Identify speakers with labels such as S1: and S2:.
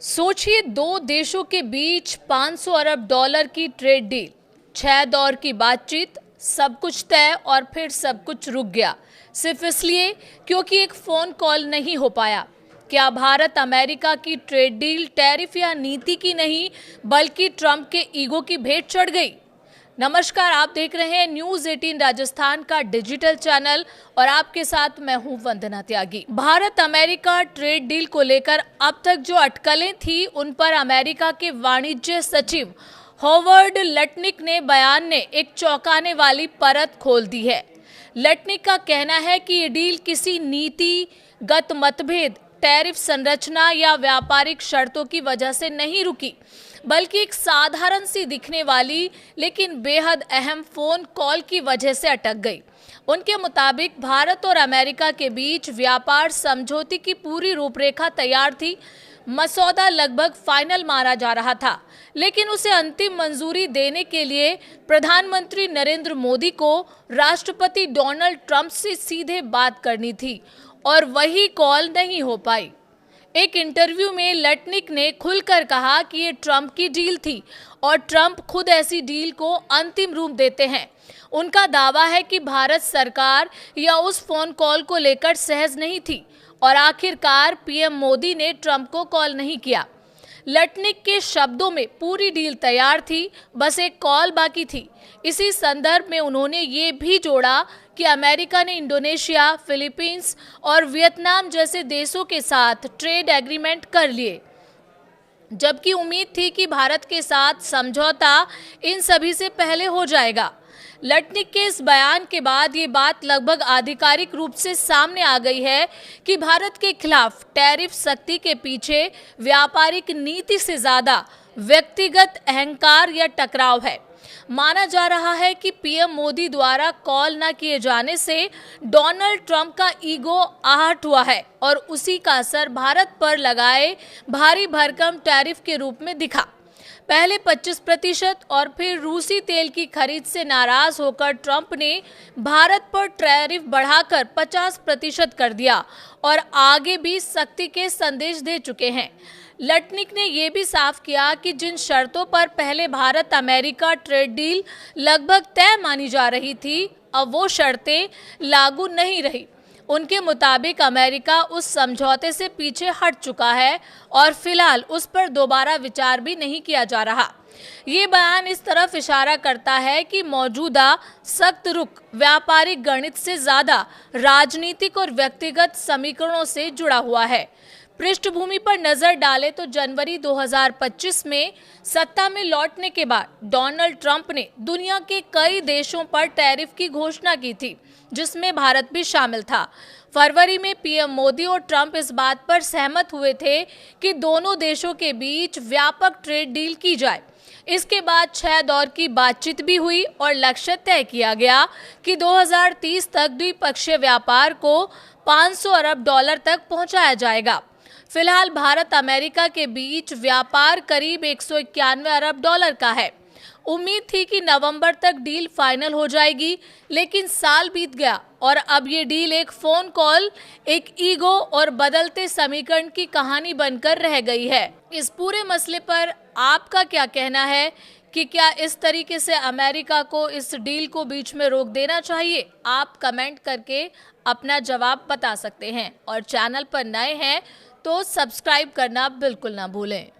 S1: सोचिए, दो देशों के बीच 500 अरब डॉलर की ट्रेड डील, 6 दौर की बातचीत, सब कुछ तय और फिर सब कुछ रुक गया सिर्फ इसलिए क्योंकि एक फोन कॉल नहीं हो पाया। क्या भारत अमेरिका की ट्रेड डील टैरिफ या नीति की नहीं बल्कि ट्रंप के ईगो की भेंट चढ़ गई? नमस्कार, आप देख रहे हैं न्यूज 18 राजस्थान का डिजिटल चैनल और आपके साथ मैं हूं वंदना त्यागी। भारत अमेरिका ट्रेड डील को लेकर अब तक जो अटकलें थी उन पर अमेरिका के वाणिज्य सचिव हॉवर्ड लटनिक ने बयान ने एक चौंकाने वाली परत खोल दी है। लटनिक का कहना है कि ये डील किसी नीतिगत मतभेद, टैरिफ संरचना या व्यापारिक शर्तों की वजह से नहीं रुकी, बल्कि एक साधारण सी दिखने वाली लेकिन बेहद अहम फोन कॉल की वजह से अटक गई। उनके मुताबिक भारत और अमेरिका के बीच व्यापार समझौते की पूरी रूपरेखा तैयार थी। मसौदा लगभग फाइनल माना जा रहा था, लेकिन उसे अंतिम मंजूरी देने के लिए प्रधानमंत्री नरेंद्र मोदी को राष्ट्रपति डोनाल्ड ट्रंप से सीधे बात करनी थी और वही कॉल नहीं हो पाई। एक इंटरव्यू में लटनिक ने खुलकर कहा कि ये ट्रंप की डील थी और ट्रंप खुद ऐसी डील को अंतिम रूप देते हैं। उनका दावा है कि भारत सरकार या उस फोन कॉल को लेकर सहज नहीं थी और आखिरकार पीएम मोदी ने ट्रंप को कॉल नहीं किया। लटनिक के शब्दों में पूरी डील तैयार थी, बस एक कॉल बाकी थी। इसी संदर्भ में उन्होंने ये भी जोड़ा कि अमेरिका ने इंडोनेशिया, फिलीपींस और वियतनाम जैसे देशों के साथ ट्रेड एग्रीमेंट कर लिए, जबकि उम्मीद थी कि भारत के साथ समझौता इन सभी से पहले हो जाएगा। लटनिक के इस बयान के बाद ये बात लगभग आधिकारिक रूप से सामने आ गई है कि भारत के खिलाफ टैरिफ सख्ती के पीछे व्यापारिक नीति से ज्यादा व्यक्तिगत अहंकार या टकराव है। माना जा रहा है कि पीएम मोदी द्वारा कॉल न किए जाने से डोनाल्ड ट्रंप का ईगो आहट हुआ है और उसी का असर भारत पर लगाए भारी भरकम टैरिफ के रूप में दिखा। पहले 25% और फिर रूसी तेल की खरीद से नाराज होकर ट्रंप ने भारत पर टैरिफ बढ़ाकर 50% कर दिया और आगे भी सख्ती के संदेश दे चुके हैं। लटनिक ने यह भी साफ किया कि जिन शर्तों पर पहले भारत अमेरिका ट्रेड डील लगभग तय मानी जा रही थी, अब वो शर्तें लागू नहीं रही। उनके मुताबिक अमेरिका उस समझौते से पीछे हट चुका है और फिलहाल उस पर दोबारा विचार भी नहीं किया जा रहा। ये बयान इस तरफ इशारा करता है कि मौजूदा सख्त रुख व्यापारिक गणित से ज्यादा राजनीतिक और व्यक्तिगत समीकरणों से जुड़ा हुआ है। पृष्ठभूमि पर नजर डालें तो जनवरी 2025 में सत्ता में लौटने के बाद डोनाल्ड ट्रंप ने दुनिया के कई देशों पर टैरिफ की घोषणा की थी, जिसमें भारत भी शामिल था। फरवरी में पीएम मोदी और ट्रंप इस बात पर सहमत हुए थे कि दोनों देशों के बीच व्यापक ट्रेड डील की जाए। इसके बाद 6 दौर की बातचीत भी हुई और लक्ष्य तय किया गया कि 2030 तक द्विपक्षीय व्यापार को 500 अरब डॉलर तक पहुंचाया जाएगा। फिलहाल भारत अमेरिका के बीच व्यापार करीब 191 अरब डॉलर का है। उम्मीद थी कि नवंबर तक डील फाइनल हो जाएगी, लेकिन साल बीत गया और अब ये डील एक फोन कॉल, एक ईगो और बदलते समीकरण की कहानी बनकर रह गई है। इस पूरे मसले पर आपका क्या कहना है कि क्या इस तरीके से अमेरिका को इस डील को बीच में रोक देना चाहिए? आप कमेंट करके अपना जवाब बता सकते हैं और चैनल पर नए हैं तो सब्सक्राइब करना बिल्कुल ना भूलें।